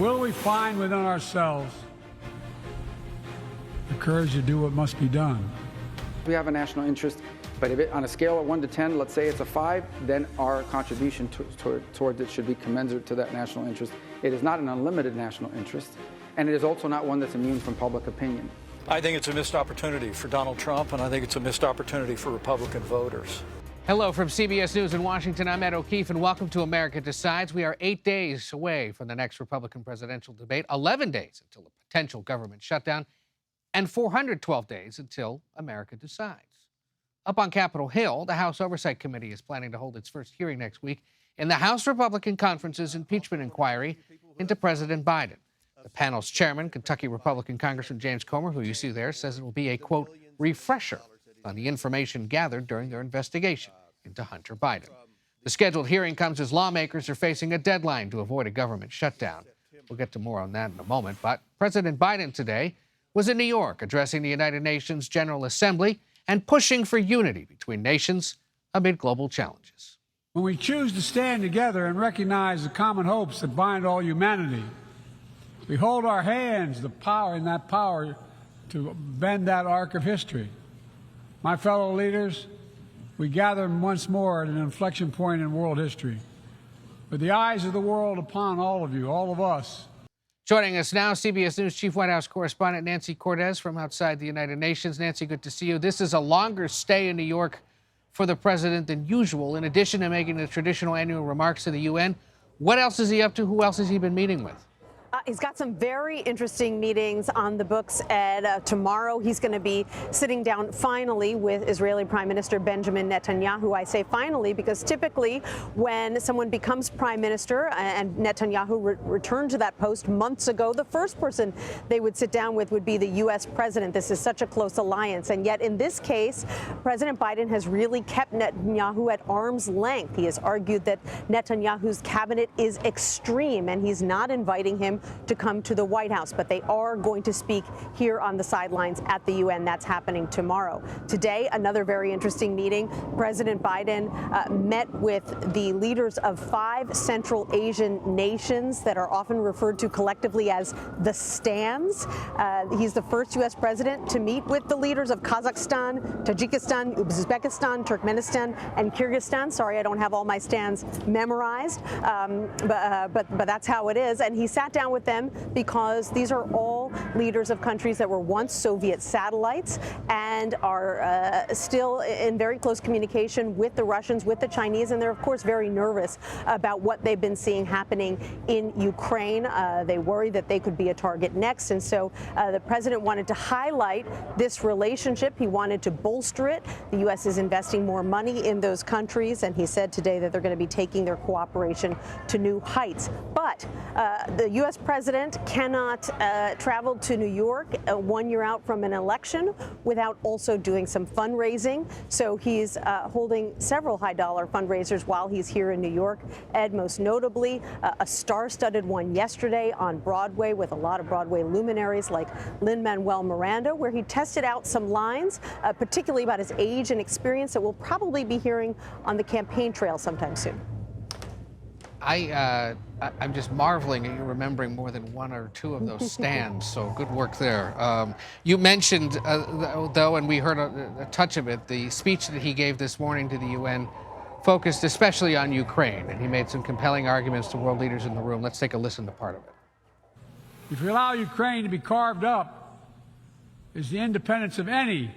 Will we find within ourselves the courage to do what must be done? We have a national interest, but if it, on a scale of 1 to 10, let's say it's a 5, then our contribution towards it should be commensurate to that national interest. It is not an unlimited national interest, and it is also not one that's immune from public opinion. I think it's a missed opportunity for Donald Trump, and I think it's a missed opportunity for Republican voters. Hello from CBS News in Washington. I'm Ed O'Keefe, and welcome to America Decides. We are 8 days away from the next Republican presidential debate, 11 days until a potential government shutdown, and 412 days until America decides. Up on Capitol Hill, the House Oversight Committee is planning to hold its first hearing next week in the House Republican Conference's impeachment inquiry into President Biden. The panel's chairman, Kentucky Republican Congressman James Comer, who you see there, says it will be a, quote, refresher on the information gathered during their investigation into Hunter Biden. The scheduled hearing comes as lawmakers are facing a deadline to avoid a government shutdown. We'll get to more on that in a moment, but President Biden today was in New York addressing the United Nations General Assembly and pushing for unity between nations amid global challenges. When we choose to stand together and recognize the common hopes that bind all humanity, we hold our hands the power in that power to bend that arc of history. My fellow leaders, we gather once more at an inflection point in world history, with the eyes of the world upon all of you, all of us. Joining us now, CBS News Chief White House Correspondent Nancy Cortez from outside the United Nations. Nancy, good to see you. This is a longer stay in New York for the president than usual. In addition to making the traditional annual remarks to the UN, what else is he up to? Who else has he been meeting with? He's got some very interesting meetings on the books, Ed. Tomorrow, he's going to be sitting down finally with Israeli Prime Minister Benjamin Netanyahu. I say finally because typically when someone becomes prime minister, and Netanyahu returned to that post months ago, the first person they would sit down with would be the U.S. president. This is such a close alliance. And yet in this case, President Biden has really kept Netanyahu at arm's length. He has argued that Netanyahu's cabinet is extreme, and he's not inviting him to come to the White House, but they are going to speak here on the sidelines at the UN. That's happening tomorrow. Today, another very interesting meeting. President Biden met with the leaders of 5 Central Asian nations that are often referred to collectively as the Stans. He's the first U.S. president to meet with the leaders of Kazakhstan, Tajikistan, Uzbekistan, Turkmenistan, and Kyrgyzstan. Sorry, I don't have all my stands memorized, but that's how it is. And he sat down with them because these are all leaders of countries that were once Soviet satellites and are still in very close communication with the Russians, with the Chinese, and they're, of course, very nervous about what they've been seeing happening in Ukraine. They worry that they could be a target next, and so the president wanted to highlight this relationship. He wanted to bolster it. The U.S. is investing more money in those countries, and he said today that they're going to be taking their cooperation to new heights. But the U.S. president cannot travel to New York 1 year out from an election without also doing some fundraising. So he's holding several high-dollar fundraisers while he's here in New York. Ed, most notably, a star-studded one yesterday on Broadway with a lot of Broadway luminaries like Lin-Manuel Miranda, where he tested out some lines, particularly about his age and experience that we'll probably be hearing on the campaign trail sometime soon. I'm just marveling at you remembering more than 1 or 2 of those stands, so good work there. You mentioned, though, and we heard a touch of it, the speech that he gave this morning to the UN focused especially on Ukraine, and he made some compelling arguments to world leaders in the room. Let's take a listen to part of it. If we allow Ukraine to be carved up, is the independence of any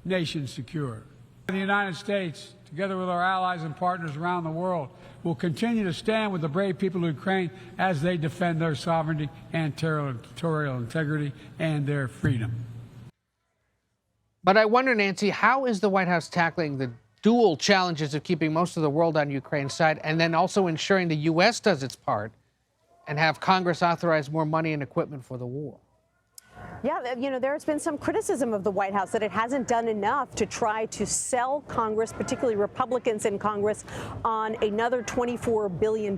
nation secure? The United States, together with our allies and partners around the world, will continue to stand with the brave people of Ukraine as they defend their sovereignty and territorial integrity and their freedom. But I wonder, Nancy, how is the White House tackling the dual challenges of keeping most of the world on Ukraine's side and then also ensuring the U.S. does its part and have Congress authorize more money and equipment for the war? Yeah, you know, there's been some criticism of the White House that it hasn't done enough to try to sell Congress, particularly Republicans in Congress, on another $24 billion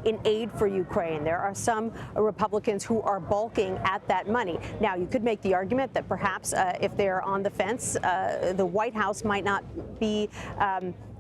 in aid for Ukraine. There are some Republicans who are balking at that money. Now, you could make the argument that perhaps if they're on the fence, the White House might not be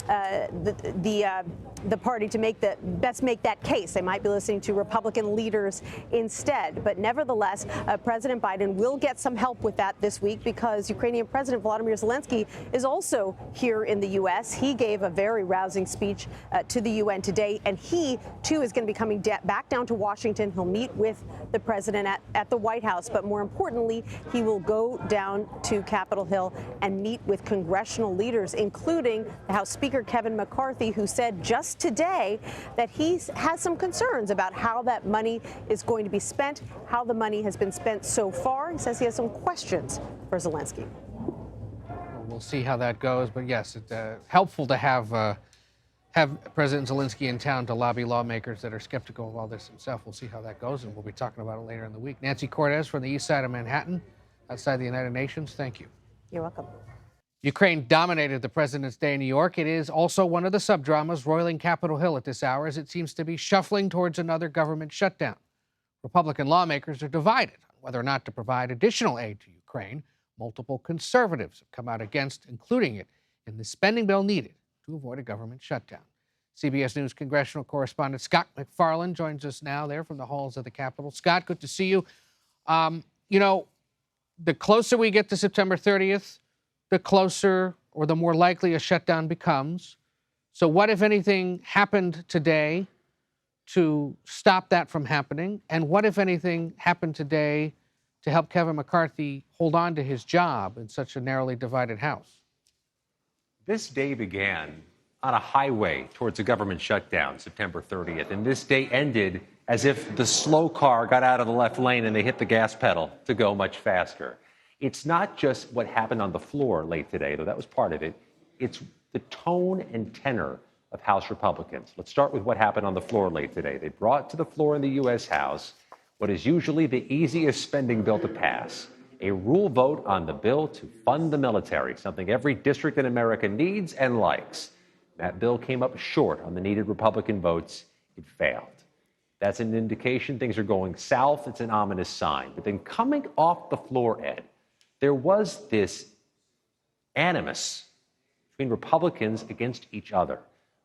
the party to make that case. They might be listening to Republican leaders instead. But nevertheless, President Biden will get some help with that this week because Ukrainian President Volodymyr Zelensky is also here in the U.S. He gave a very rousing speech to the UN today, and he, too, is going to be coming back down to Washington. He'll meet with the president at the White House, but more importantly, he will go down to Capitol Hill and meet with congressional leaders, including the House Speaker Kevin McCarthy, who said just today that he has some concerns about how that money is going to be spent, how the money has been spent so far. He says he has some questions for Zelensky. We'll see how that goes, but yes, it's helpful to have President Zelensky in town to lobby lawmakers that are skeptical of all this himself. We'll see how that goes, and we'll be talking about it later in the week. Nancy Cortez from the east side of Manhattan, outside the United Nations, thank you. You're welcome. Ukraine dominated the President's Day in New York. It is also one of the subdramas roiling Capitol Hill at this hour, as it seems to be shuffling towards another government shutdown. Republican lawmakers are divided on whether or not to provide additional aid to Ukraine. Multiple conservatives have come out against including it in the spending bill needed to avoid a government shutdown. CBS News congressional correspondent Scott McFarland joins us now there from the halls of the Capitol. Scott, good to see you. The closer we get to September 30th, the closer or the more likely a shutdown becomes. So what, if anything, happened today to stop that from happening? And what, if anything, happened today to help Kevin McCarthy hold on to his job in such a narrowly divided House? This day began on a highway towards a government shutdown, September 30th, and this day ended as if the slow car got out of the left lane and they hit the gas pedal to go much faster. It's not just what happened on the floor late today, though that was part of it. It's the tone and tenor of House Republicans. Let's start with what happened on the floor late today. They brought to the floor in the U.S. House what is usually the easiest spending bill to pass, a rule vote on the bill to fund the military, something every district in America needs and likes. That bill came up short on the needed Republican votes. It failed. That's an indication things are going south. It's an ominous sign. But then coming off the floor, Ed, there was this animus between Republicans against each other.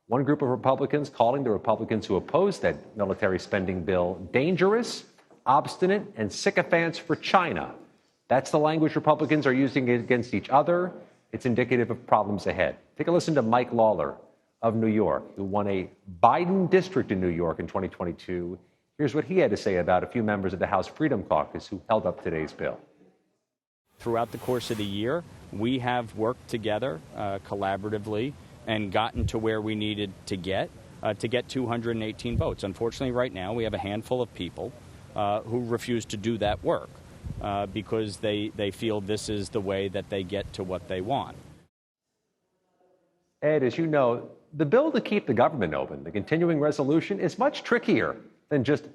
One group of Republicans calling the Republicans who opposed that military spending bill dangerous, obstinate, and sycophants for China. That's the language Republicans are using against each other. It's indicative of problems ahead. Take a listen to Mike Lawler of New York, who won a Biden district in New York in 2022. Here's what he had to say about a few members of the House Freedom Caucus who held up today's bill. Throughout the course of the year, we have worked together collaboratively and gotten to where we needed to get 218 votes. Unfortunately, right now, we have a handful of people who refuse to do that work because they feel this is the way that they get to what they want. Ed, as you know, the bill to keep the government open, the continuing resolution, is much trickier than just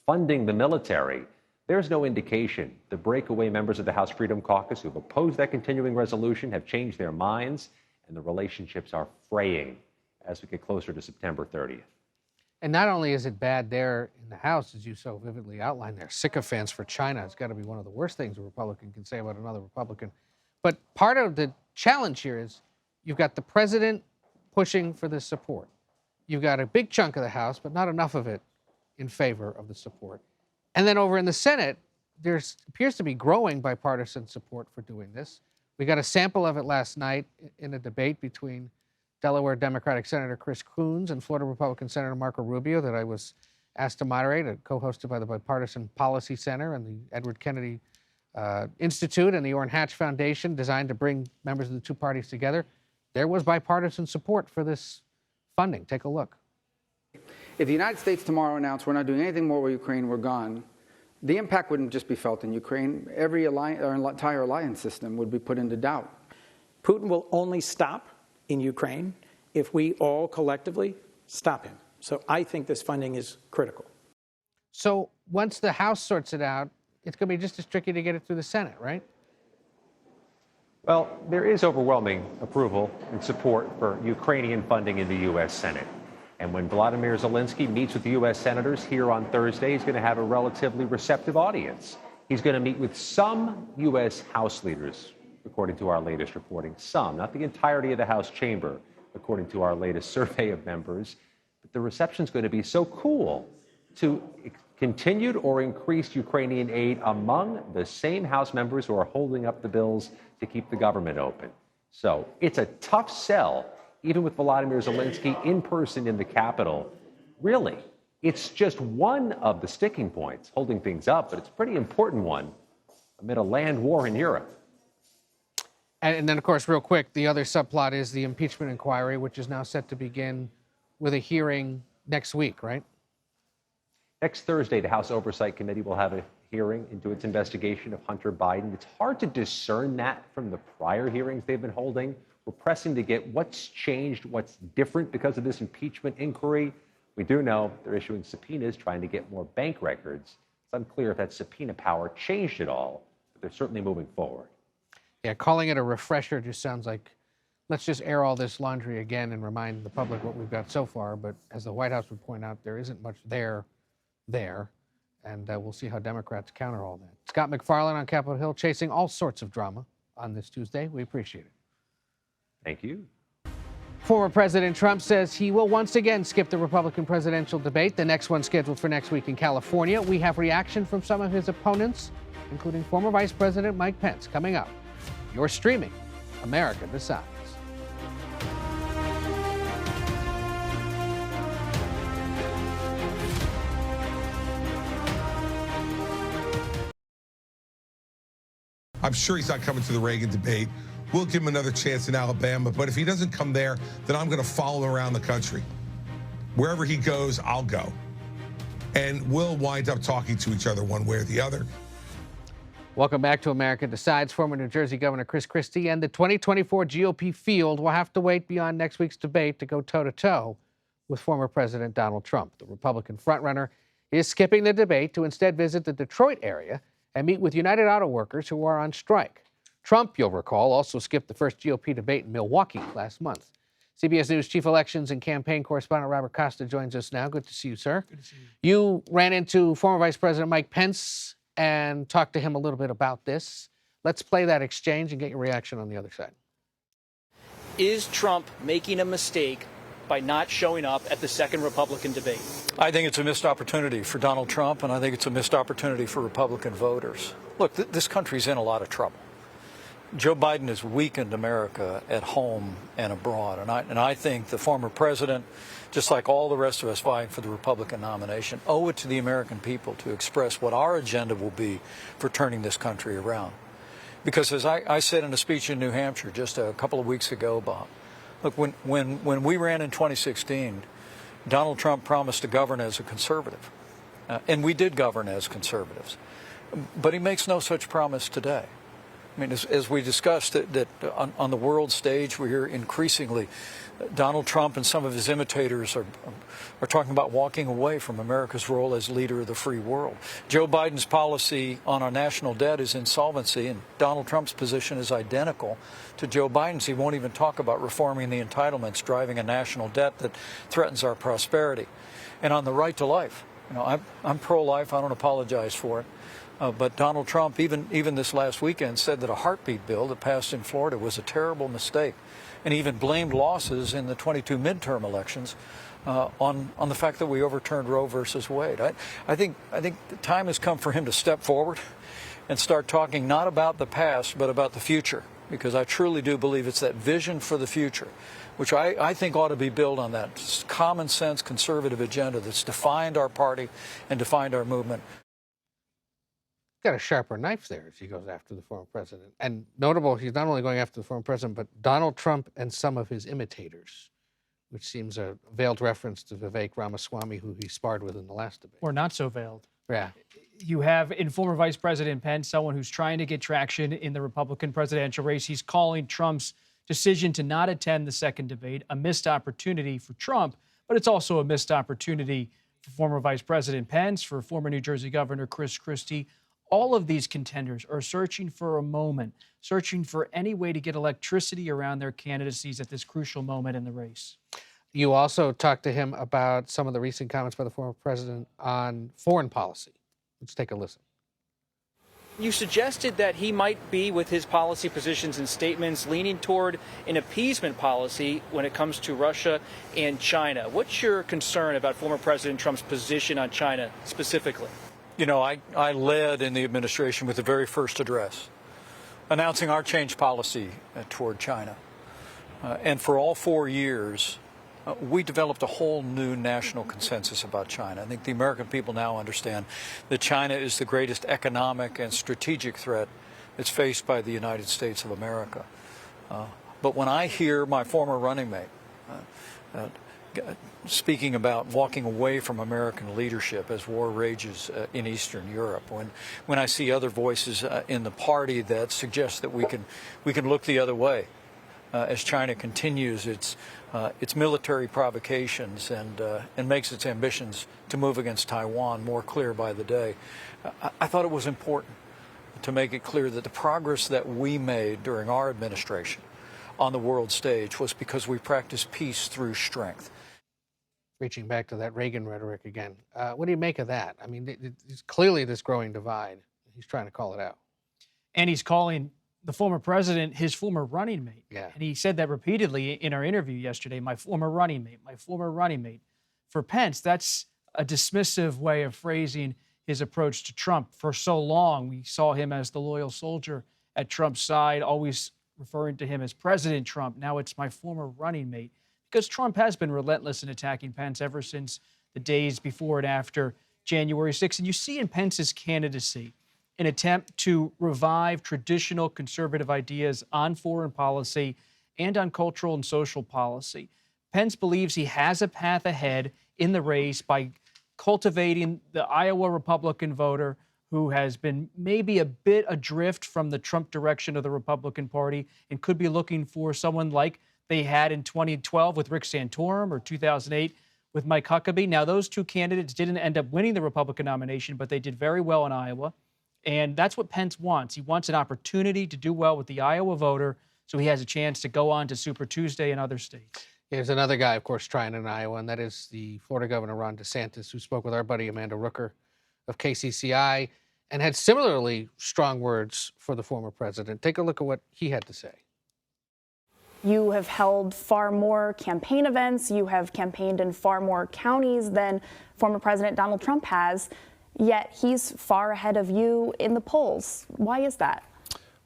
funding the military. There's no indication the breakaway members of the House Freedom Caucus who've opposed that continuing resolution have changed their minds, and the relationships are fraying as we get closer to September 30th. And not only is it bad there in the House, as you so vividly outlined there, sycophants for China. It's got to be one of the worst things a Republican can say about another Republican. But part of the challenge here is you've got the president pushing for this support. You've got a big chunk of the House, but not enough of it in favor of the support. And then over in the Senate, there appears to be growing bipartisan support for doing this. We got a sample of it last night in a debate between Delaware Democratic Senator Chris Coons and Florida Republican Senator Marco Rubio that I was asked to moderate, co-hosted by the Bipartisan Policy Center and the Edward Kennedy Institute and the Orrin Hatch Foundation, designed to bring members of the two parties together. There was bipartisan support for this funding. Take a look. If the United States tomorrow announced we're not doing anything more with Ukraine, we're gone, the impact wouldn't just be felt in Ukraine. Every our entire alliance system would be put into doubt. Putin will only stop in Ukraine if we all collectively stop him. So I think this funding is critical. So once the House sorts it out, it's going to be just as tricky to get it through the Senate, right? Well, there is overwhelming approval and support for Ukrainian funding in the U.S. Senate. And when Volodymyr Zelensky meets with the U.S. senators here on Thursday, he's going to have a relatively receptive audience. He's going to meet with some U.S. House leaders, according to our latest reporting. Some, not the entirety of the House chamber, according to our latest survey of members. But the reception is going to be so cool to continued or increased Ukrainian aid among the same House members who are holding up the bills to keep the government open. So it's a tough sell, even with Volodymyr Zelensky in person in the Capitol. Really, it's just one of the sticking points holding things up, but it's a pretty important one amid a land war in Europe. And then, of course, real quick, the other subplot is the impeachment inquiry, which is now set to begin with a hearing next week, right? Next Thursday, the House Oversight Committee will have a hearing into its investigation of Hunter Biden. It's hard to discern that from the prior hearings they've been holding. We're pressing to get what's changed, what's different because of this impeachment inquiry. We do know they're issuing subpoenas trying to get more bank records. It's unclear if that subpoena power changed at all, but they're certainly moving forward. Yeah, calling it a refresher just sounds like, let's just air all this laundry again and remind the public what we've got so far. But as the White House would point out, there isn't much there. And we'll see how Democrats counter all that. Scott McFarlane on Capitol Hill chasing all sorts of drama on this Tuesday. We appreciate it. Thank you. Former President Trump says he will once again skip the Republican presidential debate, the next one scheduled for next week in California. We have reaction from some of his opponents, including former Vice President Mike Pence, coming up. You're streaming America Decides. I'm sure he's not coming to the Reagan debate. We'll give him another chance in Alabama, but if he doesn't come there, then I'm going to follow him around the country. Wherever he goes, I'll go. And we'll wind up talking to each other one way or the other. Welcome back to America Decides. Former New Jersey Governor Chris Christie and the 2024 GOP field will have to wait beyond next week's debate to go toe-to-toe with former President Donald Trump. The Republican frontrunner is skipping the debate to instead visit the Detroit area and meet with United Auto Workers who are on strike. Trump, you'll recall, also skipped the first GOP debate in Milwaukee last month. CBS News Chief Elections and Campaign Correspondent Robert Costa joins us now. Good to see you, sir. Good to see you. You ran into former Vice President Mike Pence and talked to him a little bit about this. Let's play that exchange and get your reaction on the other side. Is Trump making a mistake by not showing up at the second Republican debate? I think it's a missed opportunity for Donald Trump, and I think it's a missed opportunity for Republican voters. Look, this country's in a lot of trouble. Joe Biden has weakened America at home and abroad, and I think the former president, just like all the rest of us vying for the Republican nomination, owe it to the American people to express what our agenda will be for turning this country around. Because as I said in a speech in New Hampshire just a couple of weeks ago, Bob, look, when we ran in 2016, Donald Trump promised to govern as a conservative, and we did govern as conservatives. But he makes no such promise today. I mean, as we discussed, that on the world stage, we hear increasingly Donald Trump and some of his imitators are talking about walking away from America's role as leader of the free world. Joe Biden's policy on our national debt is insolvency, and Donald Trump's position is identical to Joe Biden's. He won't even talk about reforming the entitlements, driving a national debt that threatens our prosperity. And on the right to life, you know, I'm pro-life. I don't apologize for it. But Donald Trump, even this last weekend, said that a heartbeat bill that passed in Florida was a terrible mistake, and even blamed losses in the 22 midterm elections on the fact that we overturned Roe versus Wade. I think the time has come for him to step forward and start talking not about the past, but about the future, because I truly do believe it's that vision for the future, which I think ought to be built on that common sense conservative agenda that's defined our party and defined our movement. Got a sharper knife there as he goes after the former president. And notable, he's not only going after the former president, but Donald Trump and some of his imitators, which seems a veiled reference to Vivek Ramaswamy, who he sparred with in the last debate. Or not so veiled. Yeah. You have in former Vice President Pence, someone who's trying to get traction in the Republican presidential race. He's calling Trump's decision to not attend the second debate a missed opportunity for Trump, but it's also a missed opportunity for former Vice President Pence, for former New Jersey Governor Chris Christie. All of these contenders are searching for a moment, searching for any way to get electricity around their candidacies at this crucial moment in the race. You also talked to him about some of the recent comments by the former president on foreign policy. Let's take a listen. You suggested that he might be, with his policy positions and statements, leaning toward an appeasement policy when it comes to Russia and China. What's your concern about former President Trump's position on China specifically? You know, I led in the administration with the very first address, announcing our change policy toward China. And for all 4 years, we developed a whole new national consensus about China. I think the American people now understand that China is the greatest economic and strategic threat that's faced by the United States of America. But when I hear my former running mate speaking about walking away from American leadership as war rages in Eastern Europe, when I see other voices in the party that suggest that we can look the other way as China continues its military provocations and makes its ambitions to move against Taiwan more clear by the day, I thought it was important to make it clear that the progress that we made during our administration on the world stage was because we practiced peace through strength. Reaching back to that Reagan rhetoric again. What do you make of that? I mean, it's clearly this growing divide. He's trying to call it out. And he's calling the former president his former running mate. Yeah. And he said that repeatedly in our interview yesterday, my former running mate, my former running mate. For Pence, that's a dismissive way of phrasing his approach to Trump. For so long, we saw him as the loyal soldier at Trump's side, always referring to him as President Trump. Now it's my former running mate. Because Trump has been relentless in attacking Pence ever since the days before and after January 6th. And you see in Pence's candidacy an attempt to revive traditional conservative ideas on foreign policy and on cultural and social policy. Pence believes he has a path ahead in the race by cultivating the Iowa Republican voter who has been maybe a bit adrift from the Trump direction of the Republican Party and could be looking for someone like they had in 2012 with Rick Santorum or 2008 with Mike Huckabee. Now, those two candidates didn't end up winning the Republican nomination, but they did very well in Iowa. And that's what Pence wants. He wants an opportunity to do well with the Iowa voter so he has a chance to go on to Super Tuesday in other states. There's another guy, of course, trying in Iowa, and that is the Florida Governor Ron DeSantis, who spoke with our buddy Amanda Rooker of KCCI and had similarly strong words for the former president. Take a look at what he had to say. You have held far more campaign events. You have campaigned in far more counties than former President Donald Trump has, yet he's far ahead of you in the polls. Why is that?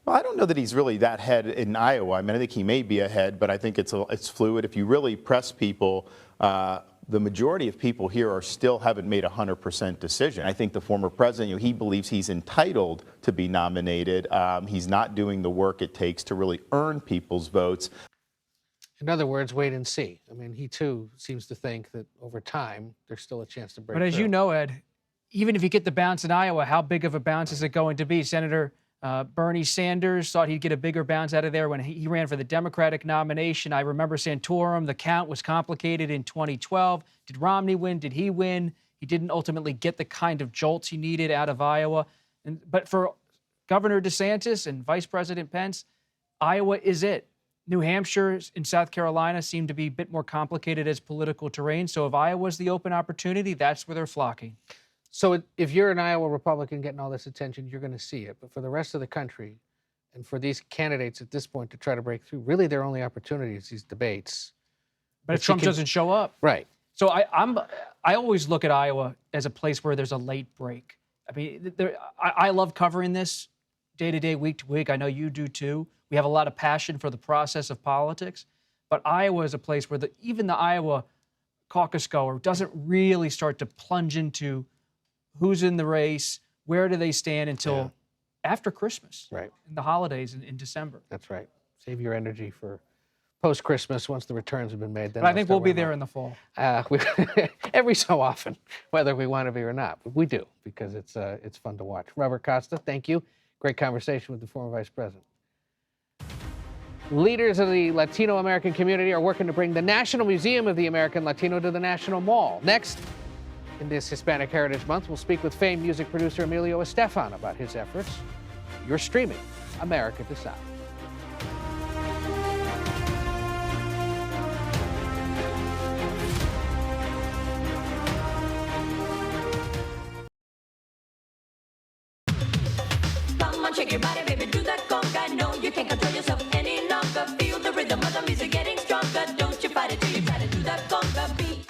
Well, I don't know that he's really that ahead in Iowa. I mean, I think he may be ahead, but I think it's fluid. If you really press people, the majority of people here still haven't made a 100% decision. I think the former president, he believes he's entitled to be nominated. He's not doing the work it takes to really earn people's votes. In other words, wait and see. I mean, he too seems to think that over time, there's still a chance to break through. But as you know, Ed, even if you get the bounce in Iowa, how big of a bounce is it going to be? Senator Bernie Sanders thought he'd get a bigger bounce out of there when he ran for the Democratic nomination. I remember Santorum. The count was complicated in 2012. Did Romney win? Did he win? He didn't ultimately get the kind of jolts he needed out of Iowa. But for Governor DeSantis and Vice President Pence, Iowa is it. New Hampshire and South Carolina seem to be a bit more complicated as political terrain. So if Iowa's the open opportunity, that's where they're flocking. So if you're an Iowa Republican getting all this attention, you're going to see it. But for the rest of the country and for these candidates at this point to try to break through, really their only opportunity is these debates. But if Trump doesn't show up. Right. So I always look at Iowa as a place where there's a late break. I mean, I love covering this day to day, week to week. I know you do too. We have a lot of passion for the process of politics. But Iowa is a place where even the Iowa caucus goer doesn't really start to plunge into who's in the race, where do they stand until after Christmas, right? And the holidays in December. That's right. Save your energy for post-Christmas once the returns have been made. Then but I think we'll be there in the fall. Every so often, whether we want to be or not. But we do, because it's fun to watch. Robert Costa, thank you. Great conversation with the former vice president. Leaders of the Latino American community are working to bring the National Museum of the American Latino to the National Mall. Next, in this Hispanic Heritage Month, we'll speak with famed music producer Emilio Estefan about his efforts. You're streaming America Decides. on, shake your body, baby, do that conga. No, you can't control yourself any longer. Feel the rhythm of the music getting stronger. Don't you fight it till you try to do that conga beat.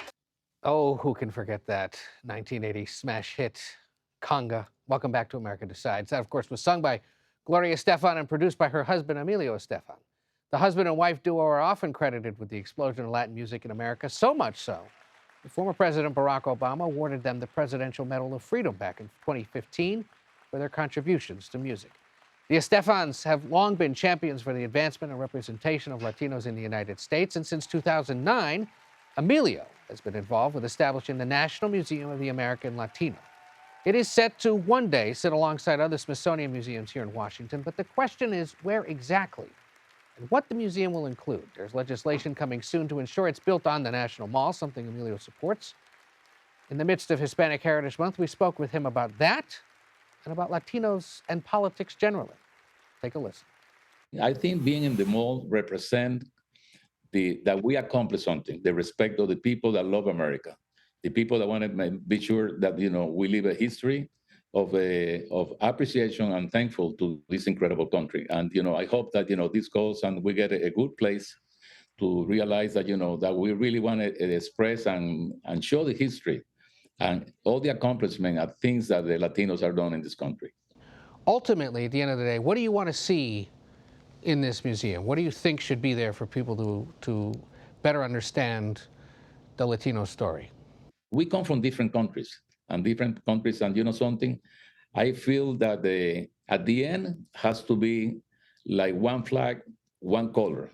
Oh, who can forget that 1980 smash hit, Conga. Welcome back to America Decides. That, of course, was sung by Gloria Estefan and produced by her husband, Emilio Estefan. The husband and wife duo are often credited with the explosion of Latin music in America, so much so that former President Barack Obama awarded them the Presidential Medal of Freedom back in 2015 for their contributions to music. The Estefans have long been champions for the advancement and representation of Latinos in the United States, and since 2009, Emilio has been involved with establishing the National Museum of the American Latino. It is set to one day sit alongside other Smithsonian museums here in Washington, but the question is where exactly and what the museum will include. There's legislation coming soon to ensure it's built on the National Mall, something Emilio supports. In the midst of Hispanic Heritage Month, we spoke with him about that and about Latinos and politics generally. Take a listen. I think being in the mall represents that we accomplish something, the respect of the people that love America, the people that want to be sure that, we live a history of appreciation and thankful to this incredible country. And, I hope that, this goes and we get a good place to realize that, that we really want to express and show the history and all the accomplishments and things that the Latinos are doing in this country. Ultimately, at the end of the day, what do you want to see in this museum? What do you think should be there for people to better understand the Latino story? We come from different countries, and something, I feel that at the end has to be like one flag, one color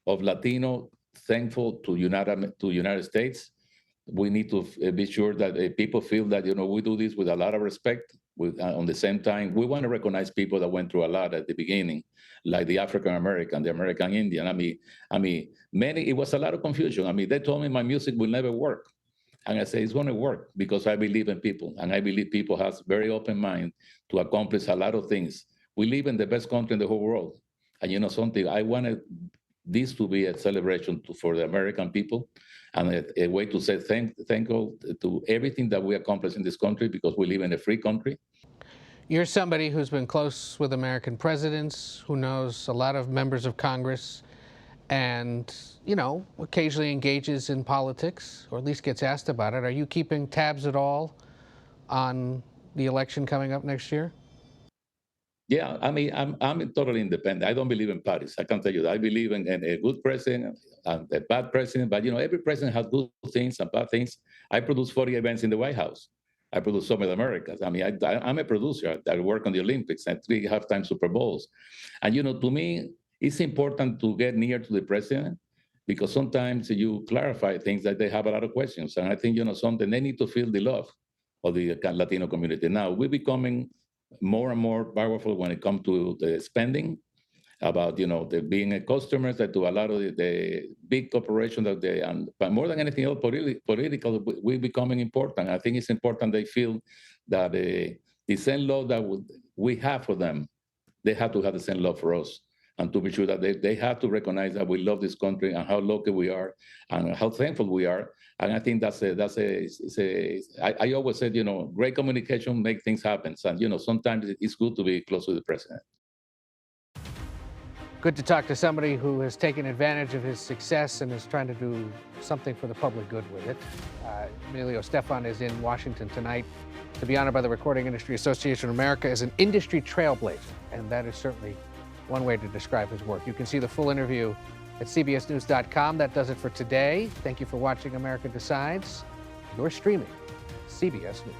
of Latino, thankful to United States. We need to be sure that people feel that, we do this with a lot of respect. On the same time, we want to recognize people that went through a lot at the beginning, like the African American, the American Indian. It was a lot of confusion. They told me my music will never work. And I say, it's going to work because I believe in people. And I believe people have very open mind to accomplish a lot of things. We live in the best country in the whole world. And something, I wanted this to be a celebration for the American people and a way to say thankful to everything that we accomplish in this country because we live in a free country. You're somebody who's been close with American presidents, who knows a lot of members of Congress, and, occasionally engages in politics, or at least gets asked about it. Are you keeping tabs at all on the election coming up next year? Yeah, I'm totally independent. I don't believe in parties. I can tell you that. I believe in a good president and a bad president, but every president has good things and bad things. I produce 40 events in the White House. I produce Summit Americas. I'm a producer. I work on the Olympics and 3 halftime Super Bowls. And, to me, it's important to get near to the president because sometimes you clarify things that they have a lot of questions. And I think, something they need to feel the love of the Latino community. Now, we're becoming more and more powerful when it comes to the spending, about, the being a customer that to a lot of the big corporations but more than anything else, political, we're becoming important. I think it's important they feel that the same love that we have for them, they have to have the same love for us. And to be sure that they have to recognize that we love this country and how lucky we are and how thankful we are. And I think I always said, great communication makes things happen. And, sometimes it's good to be close to the president. Good to talk to somebody who has taken advantage of his success and is trying to do something for the public good with it. Emilio Estefan is in Washington tonight to be honored by the Recording Industry Association of America as an industry trailblazer. And that is certainly one way to describe his work. You can see the full interview at cbsnews.com. That does it for today. Thank you for watching America Decides. You're streaming CBS News.